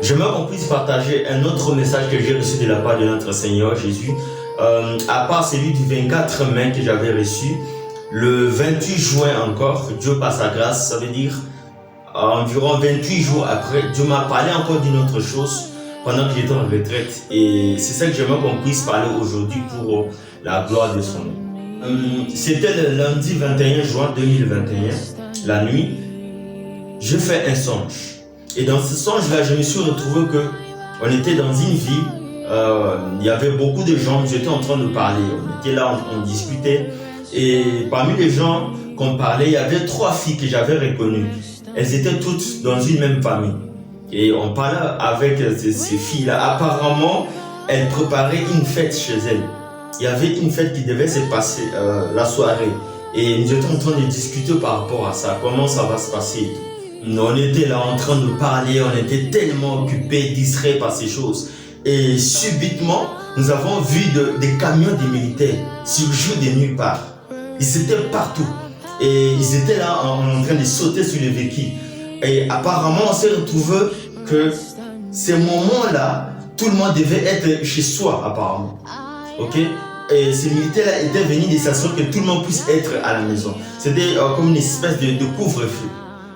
J'aimerais qu'on puisse partager un autre message que j'ai reçu de la part de notre Seigneur Jésus. À part celui du 24 mai que j'avais reçu, le 28 juin encore, Dieu par sa grâce, ça veut dire environ 28 jours après, Dieu m'a parlé encore d'une autre chose pendant que j'étais en retraite. Et c'est ça que j'aimerais qu'on puisse parler aujourd'hui pour la gloire de son nom. C'était le lundi 21 juin 2021, la nuit, je fais un songe. Et dans ce songe-là, je me suis retrouvé qu'on était dans une ville, il y avait beaucoup de gens, nous étions en train de parler, on était là, on discutait. Et parmi les gens qu'on parlait, il y avait 3 filles que j'avais reconnues. Elles étaient toutes dans une même famille. Et on parlait avec ces filles-là. Apparemment, elles préparaient une fête chez elles. Il y avait une fête qui devait se passer la soirée. Et nous étions en train de discuter par rapport à ça, comment ça va se passer et tout. On était là en train de parler, on était tellement occupés, distraits par ces choses. Et subitement, nous avons vu des camions de militaires surgir de nulle part. Ils étaient partout. Et ils étaient là en train de sauter sur les véhicules. Et apparemment, on s'est retrouvé que ces moments-là, tout le monde devait être chez soi, apparemment. Ok? Et ces militaires-là étaient venus de s'assurer que tout le monde puisse être à la maison. C'était comme une espèce de couvre-feu.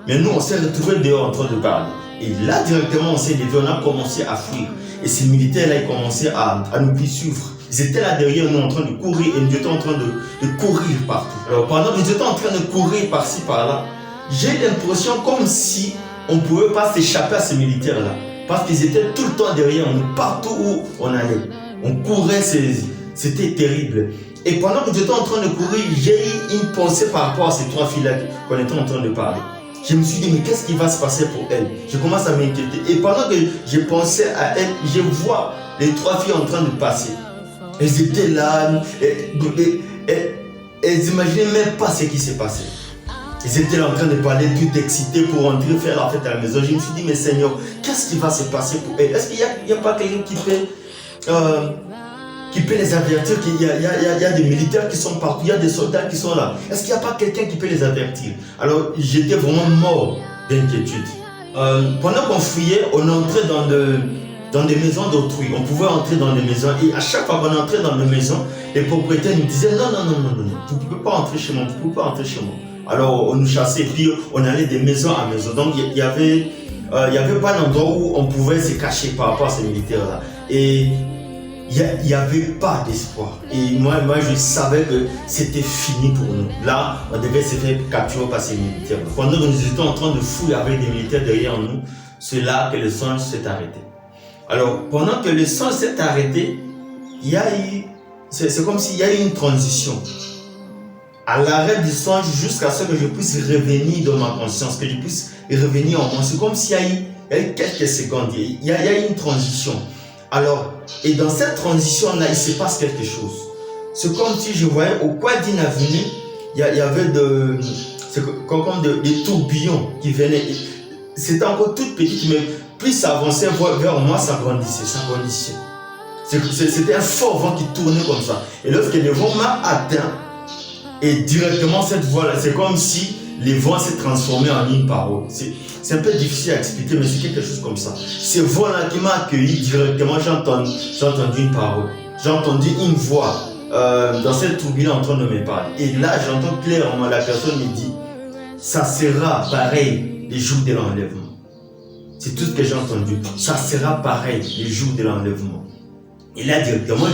Mais nous, on s'est retrouvés dehors en train de parler. Et là, directement, on s'est levé, on a commencé à fuir. Et ces militaires-là, ils commençaient à nous poursuivre. Ils étaient là derrière nous en train de courir et nous étions en train de courir partout. Alors, pendant que nous étions en train de courir par-ci, par-là, j'ai l'impression comme si on ne pouvait pas s'échapper à ces militaires-là. Parce qu'ils étaient tout le temps derrière nous, partout où on allait. On courait, c'était terrible. Et pendant que j'étais en train de courir, j'ai eu une pensée par rapport à ces 3 filles-là qu'on était en train de parler. Je me suis dit, mais qu'est-ce qui va se passer pour elles? Je commence à m'inquiéter. Et pendant que je pensais à elles, je vois les 3 filles en train de passer. Elles étaient là, elles n'imaginaient même pas ce qui s'est passé. Ils étaient là en train de parler, tout excités pour rentrer faire la fête à la maison. Je me suis dit, mais Seigneur, qu'est-ce qui va se passer pour elles? Est-ce qu'il n'y a pas quelqu'un qui peut les avertir qu'il y a des militaires qui sont partout, il y a des soldats qui sont là? Est-ce qu'il n'y a pas quelqu'un qui peut les avertir? Alors j'étais vraiment mort d'inquiétude. Pendant qu'on fuyait, on entrait dans des maisons d'autrui. On pouvait entrer dans des maisons et à chaque fois qu'on entrait dans des maisons, les propriétaires nous disaient non, vous ne pouvez pas entrer chez moi, vous ne pouvez pas entrer chez moi. Alors on nous chassait et puis on allait de maison à maison. Donc il y avait pas d'endroit où on pouvait se cacher par rapport à ces militaires-là. Et il n'y avait pas d'espoir. Et moi, je savais que c'était fini pour nous. Là, on devait se faire capturer par ces militaires. Pendant que nous étions en train de fouiller avec des militaires derrière nous, c'est là que le songe s'est arrêté. Alors, pendant que le songe s'est arrêté, c'est comme s'il y a eu une transition. À l'arrêt du songe, jusqu'à ce que je puisse revenir dans ma conscience, que je puisse revenir en moi. C'est comme s'il y a eu quelques secondes. Il y a eu une transition. Alors, et dans cette transition-là, il se passe quelque chose. C'est comme si je voyais au coin d'une avenue, il y avait des tourbillons qui venaient. C'était encore toute petite, mais plus ça avançait vers moi, ça grandissait. C'était un fort vent qui tournait comme ça. Et lorsque le vent m'a atteint, et directement cette voie-là, c'est comme si le vent s'est transformé en une parole. C'est un peu difficile à expliquer, mais c'est quelque chose comme ça. Ce vent-là qui m'a accueilli directement, j'ai entendu une parole. J'ai entendu une voix dans cette tourbillon en train de me parler. Et là, j'entends clairement la personne me dit, ça sera pareil les jours de l'enlèvement. C'est tout ce que j'ai entendu. Ça sera pareil les jours de l'enlèvement. Et là, directement,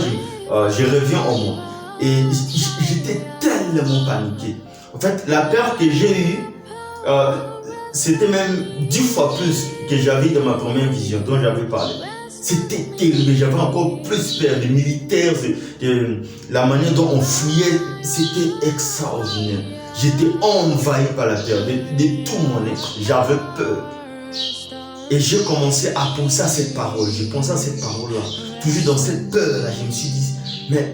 je reviens en moi. Et j'étais tellement paniqué. En fait, la peur que j'ai eue, c'était même 10 fois plus que j'avais dans ma première vision dont j'avais parlé. C'était terrible, j'avais encore plus peur des militaires, de la manière dont on fouillait, c'était extraordinaire. J'étais envahi par la peur, de tout mon être, j'avais peur. Et j'ai commencé à penser à cette parole, j'ai pensé à cette parole-là, toujours dans cette peur-là, je me suis dit, mais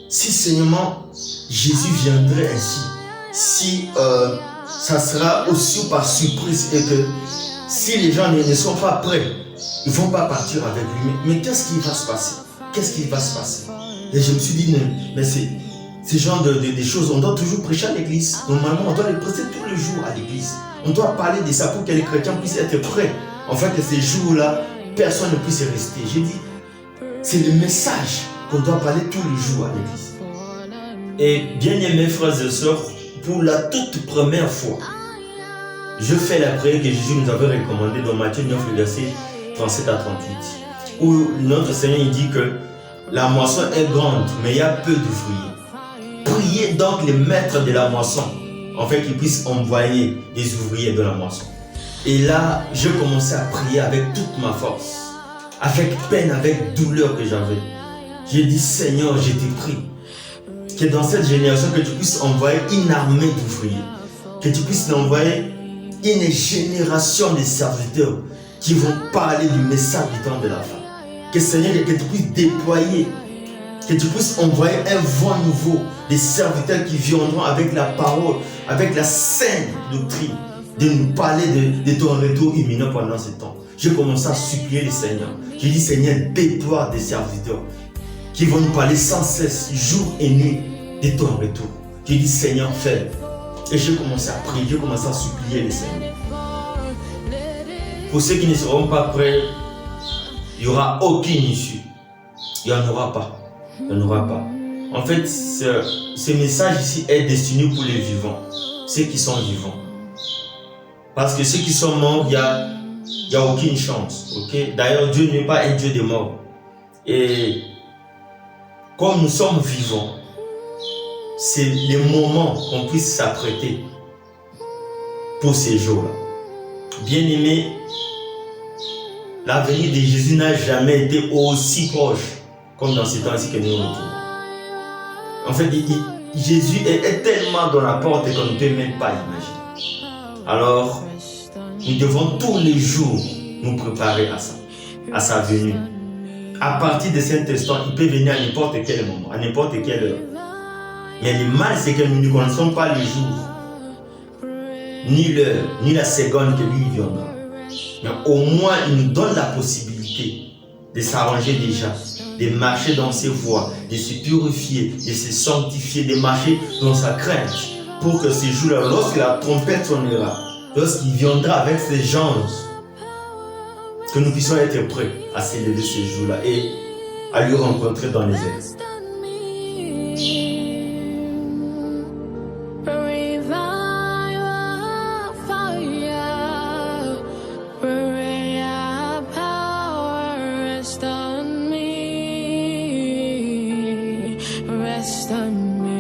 si seulement Jésus viendrait ainsi, si ça sera aussi par surprise et que si les gens ne sont pas prêts, ils ne vont pas partir avec lui. Mais qu'est-ce qui va se passer? Qu'est-ce qui va se passer? Et je me suis dit, mais c'est genre de choses, on doit toujours prêcher à l'église. Normalement, on doit les prêcher tous les jours à l'église. On doit parler de ça pour que les chrétiens puissent être prêts. En fait, ces jours-là, personne ne puisse rester. J'ai dit, c'est le message qu'on doit parler tous les jours à l'église. Et bien aimés frères et sœurs, pour la toute première fois, je fais la prière que Jésus nous avait recommandée dans Matthieu 9, le verset 37 à 38, où notre Seigneur il dit que la moisson est grande, mais il y a peu d'ouvriers. Priez donc les maîtres de la moisson, en fait qu'ils puissent envoyer des ouvriers de la moisson. Et là, je commençais à prier avec toute ma force, avec peine, avec douleur que j'avais. J'ai dit, Seigneur, je te prie, que dans cette génération, que tu puisses envoyer une armée d'ouvriers, que tu puisses envoyer une génération de serviteurs qui vont parler du message du temps de la fin. Que Seigneur, que tu puisses déployer, que tu puisses envoyer un vent nouveau, des serviteurs qui viendront avec la parole, avec la saine doctrine, de nous parler de ton retour imminent pendant ce temps. J'ai commencé à supplier le Seigneur. J'ai dit, Seigneur, déploie des serviteurs qui vont nous parler sans cesse, jour et nuit, de ton retour. J'ai dit, Seigneur, fais. Et j'ai commencé à prier, j'ai commencé à supplier le Seigneur. Pour ceux qui ne seront pas prêts, il n'y aura aucune issue. Il n'y en aura pas. Il n'y en aura pas. En fait, ce message ici est destiné pour les vivants, ceux qui sont vivants. Parce que ceux qui sont morts, il n'y a aucune chance. Okay? D'ailleurs, Dieu n'est pas un Dieu des morts. Et comme nous sommes vivants, c'est le moment qu'on puisse s'apprêter pour ces jours-là. Bien-aimés, l'avenir de Jésus n'a jamais été aussi proche comme dans ces temps-ci que nous retrouvons. En fait, Jésus est tellement dans la porte qu'on ne peut même pas imaginer. Alors, nous devons tous les jours nous préparer à ça, à sa venue. À partir de cet instant, il peut venir à n'importe quel moment, à n'importe quelle heure. Mais le mal, c'est que nous ne connaissons pas le jour, ni l'heure, ni la seconde que lui viendra. Mais au moins, il nous donne la possibilité de s'arranger déjà, de marcher dans ses voies, de se purifier, de se sanctifier, de marcher dans sa crainte, pour que ce jour-là, lorsque la trompette sonnera, lorsqu'il viendra avec ses anges, que nous puissions être prêts à s'élever ce jour-là et à lui rencontrer dans les airs. Rest on me.